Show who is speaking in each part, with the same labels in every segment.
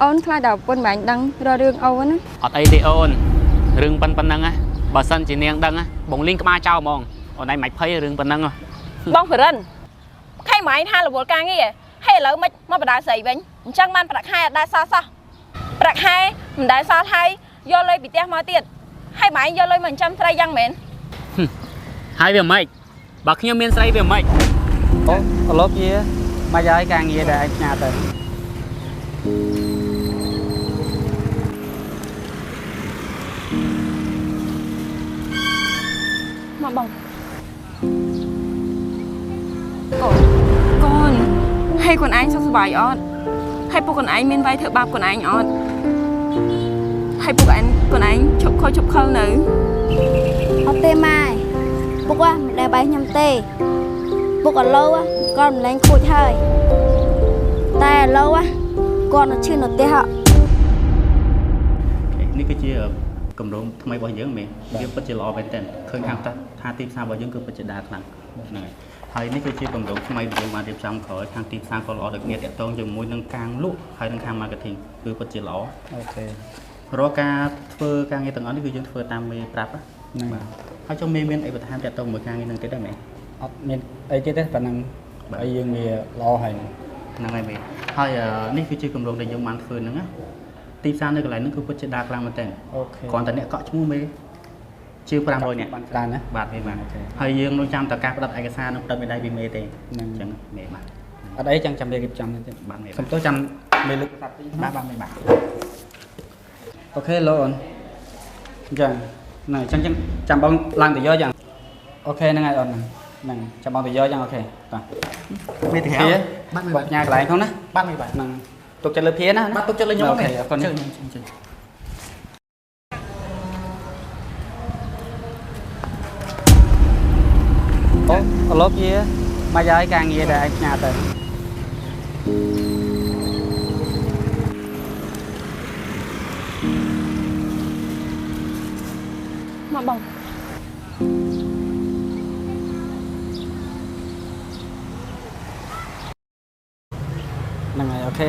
Speaker 1: អូនខ្លាចដល់ពុនមិនដឹងរករឿងអូនណា
Speaker 2: អត់អីទេអូនរឿងប៉ុណ្ណឹងបើសិនជានាងដឹងបងលីងក្បាលចោលហ្មងអូនឯងមិនភ័យរឿងប៉ុណ្ណឹង
Speaker 3: បងបរិនខែម៉ៃថារវល់ការងារហើយឥឡូវមិនមកបដាស្រីវិញអញ្ចឹងបានប្រាក់ខែអត់ដែរសោះប្រាក់ខែមិនដែរសោះហើយយកលុយពីផ្ទះមកទៀតហើយម៉ៃយកលុយមកចិញ្ចឹមស្រីយ៉ាងមែន
Speaker 2: ហើយវាមិនបើខ្ញុំមានស្រីវាមិន
Speaker 4: អូលោកជាមកយាយការងារដែលឯងផ្ញើទៅ
Speaker 3: មកបង
Speaker 1: កូនហើយកូនឯងសុខសប្បាយអត់ហើយពួកកូនឯងមានវាយធ្វើបាបកូនឯងអត់ហើយពួកកូនឯងឈប់ខុសឈប់ខលនៅ
Speaker 5: អត់ទេម៉ែពុកមិនដែលបាយខ្ញុំទេពុកឥឡូវគាត់មិនលែងខូចហើយតែឥឡូវគាត់នៅឈឺនៅផ្ទះ
Speaker 6: នេះគឺជាគម្រោងថ្មីរបស់យើងមែនវាពិតជាល្អមែនទែនឃើញខាងថាទីផ្សាររបស់យើងគឺពិតជាដើរខ្លាំងហ្នឹងហើយនេះគឺជាគម្រោងថ្មីដែលយើងបានរៀបចំក្រោយខាងទីផ្សារក៏ល្អដូចគ្នាតាក់ទងជាមួយនឹងការលក់ហើយនឹងខាង marketing គឺពិតជាល្អ
Speaker 4: អូខេ
Speaker 6: រាល់ការធ្វើការងារទាំងអស់នេះគឺយើងធ្វើតាមមេប្រាប់ហ្នឹងបាទហើយចុះមេមានអីបន្ថែមតាក់ទងជាមួយការងារនឹងទៀតដែរមែន
Speaker 4: អត់មានអីទៀតទេប៉ុណ្ណឹងហើយយើងវាល្អហើយ
Speaker 6: ហ្នឹងហើយមេហើយនេះគឺជាគម្រោងដែលយើងបានធ្វើហ្នឹងណាទីផ្សារនៅកន្លែងហ្នឹងគឺពិតជាដើរខ្លាំងមែនទែន
Speaker 4: អូខេ
Speaker 6: គ្រាន់តែអ្នកកក់ឈ្មោះមេជាង500នាក់
Speaker 4: បានច្រើនណា
Speaker 6: បាទមេបាទហើយយើងនឹងចាំតការផ្ដិតឯកសារនឹងផ្ដិតមេដៃពីមេទេអញ្ចឹងមេបាទ
Speaker 4: អត់អីចាំមេរៀបចំទៀត
Speaker 6: បាទមេ
Speaker 4: សុំទោសចាំមេលើកសាប់តិច
Speaker 6: បាទមេបាទ
Speaker 4: អូខេលោកអូនអញ្ចឹងហ្នឹងអញ្ចឹងចាំបងឡើងទៅយកយ៉ាងអូខេហ្នឹងហើយអូនហ្នឹងចាំបងទៅយកយ៉ាងអូខេបាទ
Speaker 6: មេទៅហៅ
Speaker 4: បាទមេបាទញ៉ាកន្លែងផងណា
Speaker 6: បាទមេបាទ
Speaker 4: ហ្នឹងទុកចិត្តលើភាណា
Speaker 6: បាទទុកចិត្តលើខ្ញុំ
Speaker 4: អូខេអរគុណអូលោកជាមកយាយការងារដែលឯងផ្ញើទៅ
Speaker 3: មកបង
Speaker 4: ហ្នឹងហើយអូខេ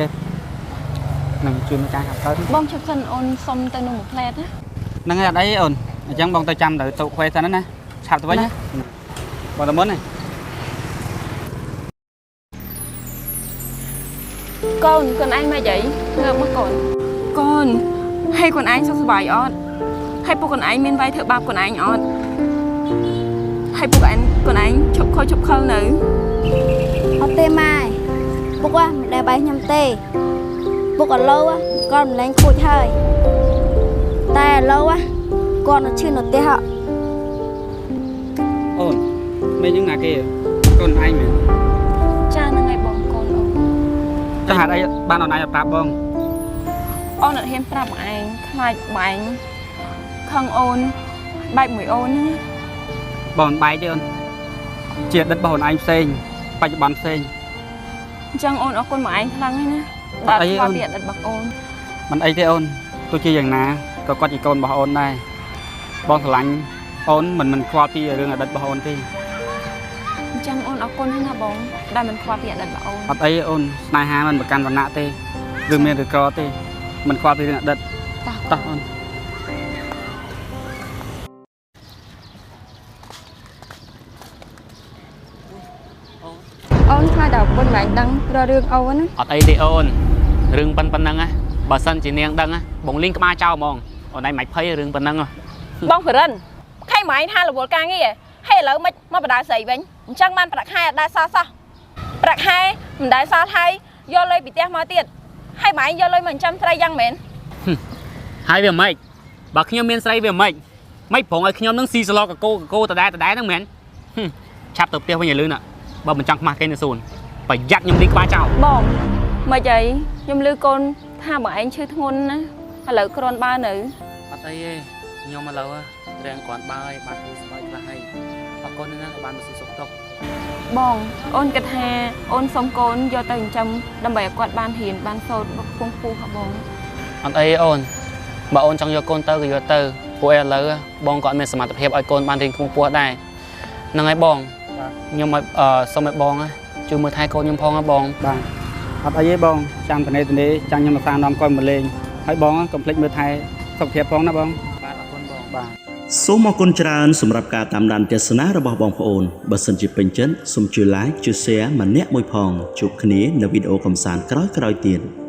Speaker 4: នឹងជួយម្ចាស់ខាងក្រោយ
Speaker 3: បងជិះសិនអូនសុំទៅនឹងមួយផ្លែត
Speaker 4: ណាហ្នឹងហើយអត់អីអូនអញ្ចឹងបងទៅចាំទៅតុខ្វេសិនណាឆាប់ទៅវិញណាបងទៅមុនណា
Speaker 3: កូនឯងមកយាយងើបមក
Speaker 1: កូនហើយកូនឯងសុខសប្បាយអត់ហើយពួកកូនឯងមានវាយធ្វើបាបកូនឯងអត់ហើយពួកកូនឯងឈប់ខុសឈប់ខលនៅ
Speaker 5: អត់ទេម៉ែពុកមិនដែលបាយខ្ញុំទេពុកឥឡូវគាត់មិនលែងខូចហើយតែឥឡូវគាត់នៅឈឺនៅផ្ទះ
Speaker 4: អូនមេយើងណាគេកូនឯងមែន
Speaker 3: ចាហ្នឹងហើយបងកូនអូន
Speaker 4: ចាហេតុអីបានអូនឯងអត់ប្រាប់បង
Speaker 3: អូនអត់ហ៊ានប្រាប់បងឯងខ្លាចបងឯងខឹងអូនបែកមួយអូនហ្នឹង
Speaker 4: បងបែកទេអូនជាដិតរបស់អូនឯងផ្សេងបច្ចុប្បន្នផ្សេង
Speaker 3: អញ្ចឹងអូនអរគុណបងឯងខ្លាំងហើយណាបាទខ្វល់ពីអតីតរបស់អូន
Speaker 4: មិនអីទេអូនទោះជាយ៉ាងណាក៏គាត់ជាកូនរបស់អូនដែរបងស្រឡាញ់អូនមិនខ្វល់ពីរឿងអតីតរបស់អូនទេ
Speaker 3: អញ្ចឹងអូនអរគុណហើយណាបងដែលមិនខ្វល់ពីអតីតរបស់អូន
Speaker 4: អត់អីអូនស្នេហាមិនប្រកាន់វណ្ណៈទេឬមានឬក្រទេមិនខ្វល់ពីរឿងអតីតតោះអូន
Speaker 1: អូនខ្លាចដល់ពុនមិនដឹងរករឿងអូនណា
Speaker 2: អត់អីទេអូនរឿងប៉ុណ្ណឹងបើសិនជានាងដឹងបងលីងក្បាលចោលហ្មងអូនឯងមិនភ័យរឿងប៉ុណ្ណឹង
Speaker 3: បងបរិនខែម៉ៃថារវល់ការងារហើយឥឡូវមិនមកបដាស្រីវិញអញ្ចឹងបានប្រាក់ខែអត់ដែរសោះប្រាក់ខែមិនដែរសោះហើយយកលុយពីផ្ទះមកទៀតហើយម៉ៃយកលុយមកចិញ្ចឹមស្រីយ៉ាងមែន
Speaker 2: ហើយវាមិនបើខ្ញុំមានស្រីវាមិនប្រងឲ្យខ្ញុំនឹងស៊ីស្លកកោដដែលហ្នឹងមែនឆាប់ទៅផ្ទះវិញឲ្យលឿនបើមិនចង់ខ្មាស់គេនៅសួនប្រយ័ត្នខ្ញុំលីងក្បាលចោល
Speaker 3: បងមិនអីខ្ញុំឮកូនថាបងឯងឈឺធ្ងន់ណាឥឡូវគ្រាន់បើនៅ
Speaker 2: អត់អីទេខ្ញុំឥឡូវរៀងគ្រាន់បើឲ្យបានធ្វើស្បែកខ្លះហើយអរគុណណាស់បានមកស៊ីសុខទុក្ខ
Speaker 3: បងអូនគិតថាអូនសុំកូនយកទៅចិញ្ចឹមដើម្បីឲ្យគាត់បានរៀនបានសូត្រពងពូហ៎បង
Speaker 2: អត់អីអូនបើអូនចង់យកកូនទៅក៏យកទៅពួកឯឥឡូវបងក៏អត់មានសមត្ថភាពឲ្យកូនបានរៀនខ្ពស់ដែរហ្នឹងហើយបងខ្ញុំឲ្យសុំឲ្យបងជួយមើលថែកូនខ្ញុំផងណាបង
Speaker 4: បាទ អត់អីទេបងចាំតនេះចាំខ្ញុំមកសានាំគាត់មកលេងហើយបងកុំភ្លេចមើលថែសុខភាពផងណាបងបាទអរគុណបងបាទ
Speaker 7: សូមអរគុណច្រើនសម្រាប់ការតាមដានទស្សនារបស់បងប្អូនបើសិនជាពេញចិត្តសូមជួយ like ជួយ share ម្នាក់មួយផងជួបគ្នានៅវីដេអូកម្សាន្តក្រោយៗទៀត